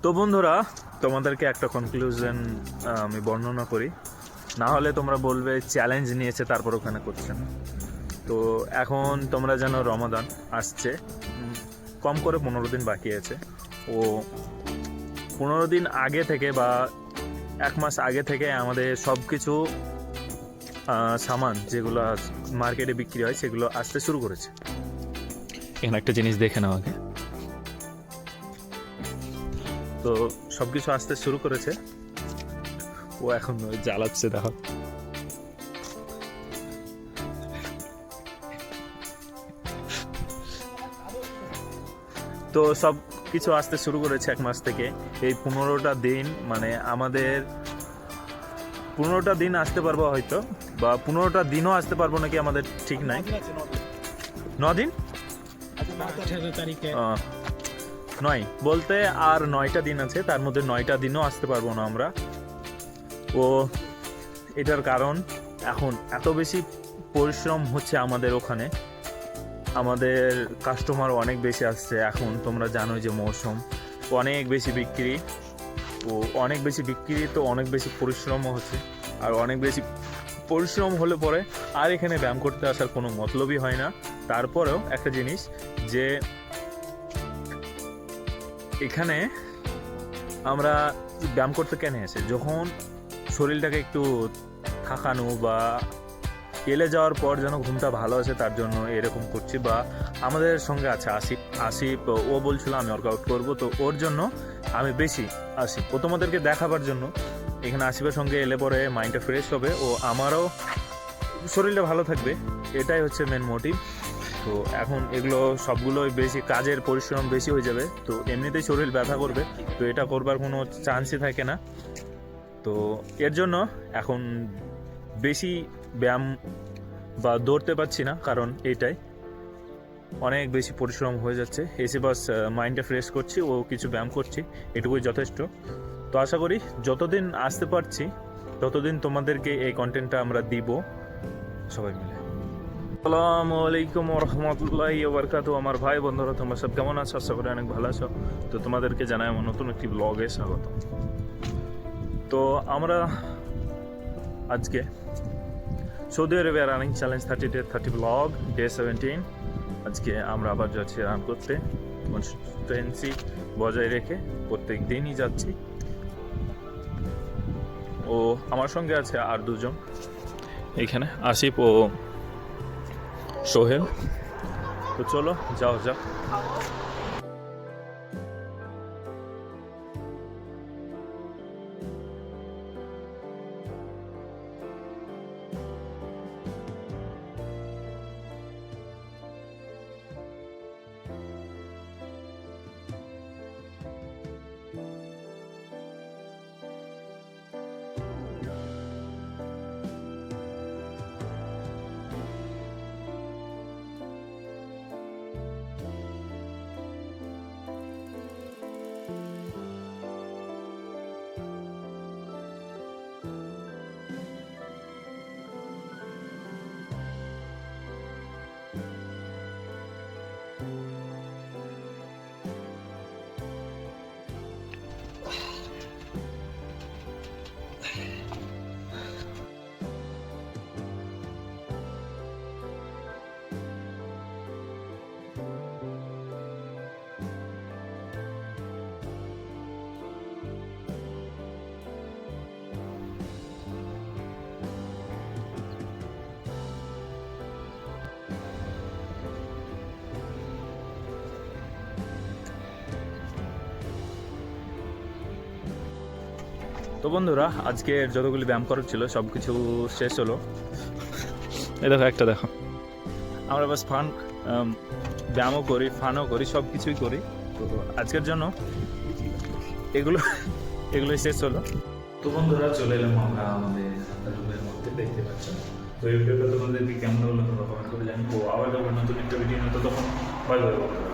তো বন্ধুরা, তোমাদেরকে একটা কনক্লুশন আমি বর্ণনা করি, না হলে তোমরা বলবে চ্যালেঞ্জ নিয়েছে তারপর ওখানে করছে না। তো এখন তোমরা জানো রমাদান আসছে, কম করে 15 দিন বাকি আছে। ও 15 দিন আগে থেকে বা 1 মাস আগে থেকে আমাদের সব কিছু সামান যেগুলো মার্কেটে বিক্রি হয় সেগুলো আসতে শুরু করেছে। এখানে একটা জিনিস দেখে নাও আগে। তো সব কিছু আসতে শুরু করেছে, ও এখন জ্বালাচ্ছে দেখো। তো সব কিছু আসতে শুরু করেছে 1 মাস থেকে। এই 15টা দিন মানে আমাদের 15টা দিন আসতে পারবো হয়তো, বা 15টা দিনও আসতে পারবো নাকি আমাদের ঠিক নাই। 9 দিন 9 বলতে আর 9টা দিন আছে, তার মধ্যে 9টা দিনও আসতে পারবো না আমরা। ও এটার কারণ এখন এত বেশি পরিশ্রম হচ্ছে আমাদের ওখানে, আমাদের কাস্টমার অনেক বেশি আসছে। এখন তোমরা জানো যে মৌসুম, অনেক বেশি বিক্রি, ও অনেক বেশি বিক্রি, তো অনেক বেশি পরিশ্রমও হচ্ছে। আর অনেক বেশি পরিশ্রম হলে পরে আর এখানে ব্যায়াম করতে আসার কোনো মতলবই হয় না। তারপরেও একটা জিনিস যে এখানে আমরা ব্যায়াম করতে কেন আসে, যখন শরীরটাকে একটু থাকানো বা এলে যাওয়ার পর যেন ঘুমটা ভালো আসে তার জন্য এরকম করছি। বা আমাদের সঙ্গে আছে আসিফ, ও বলছিল আমি ওয়ার্কআউট করবো, তো ওর জন্য আমি বেশি আসি, ও তোমাদেরকে দেখাবার জন্য। এখানে আসিফের সঙ্গে এলে পরে মাইন্ডটা ফ্রেশ হবে ও আমারও শরীরটা ভালো থাকবে, এটাই হচ্ছে মেন মোটিভ। তো এখন এগুলো সবগুলোই বেশি কাজের পরিশ্রম বেশি হয়ে যাবে, তো এমনিতেই শরীর ব্যথা করবে, তো এটা করবার কোনো চান্সই থাকে না। তো এর জন্য এখন বেশি ব্যায়াম বা দৌড়তে পারছি না, কারণ এটাই অনেক বেশি পরিশ্রম হয়ে যাচ্ছে। এসে বাস মাইন্ডটা ফ্রেশ করছি ও কিছু ব্যায়াম করছি, এটুকুই যথেষ্ট। তো আশা করি যতদিন আসতে পারছি ততদিন তোমাদেরকে এই কন্টেন্টটা আমরা দিব সবাই মিলে। আসসালামু আলাইকুম রহমতুল্লাহি ওয়া বারাকাতুহু। আমার ভাই বন্ধুরা, তোমরা সব কেমন আছো? আশা করি অনেক ভালো আছো। তো তোমাদেরকে জানাই আমার নতুন একটি ব্লগে স্বাগত। তো আমরা আজকে সৌদি আরবে running challenge 30 day 30 blog day 17। আজকে আমরা আবার যাচ্ছি রান করতে, কনসিস্টেন্সি বজায় রেখে প্রত্যেক দিনই যাচ্ছি। ও আমার সঙ্গে আছে আর দুজন, এখানে আসিফ ও সোহেল। তো চলো যাও যাও। তো বন্ধুরা, আজকের যতগুলি ব্যায়াম করার ছিল সব কিছু শেষ হলো। এই দেখো একটা দেখো, আমরা বাস ফান ব্যায়ামও করি, ফানও করি, সব কিছুই করি। তো আজকের জন্য এগুলোই শেষ হলো। তো বন্ধুরা, চলে এলাম আমরা আমাদের রুমের মধ্যে, দেখতে পাচ্ছ। তো এই ভিডিওটা তোমাদেরকে কেমন হলো তোমরা কমেন্ট করে জানিও। আবার যখন নতুন একটা ভিডিও নিয়ে, তখন বাই বাই বন্ধুরা।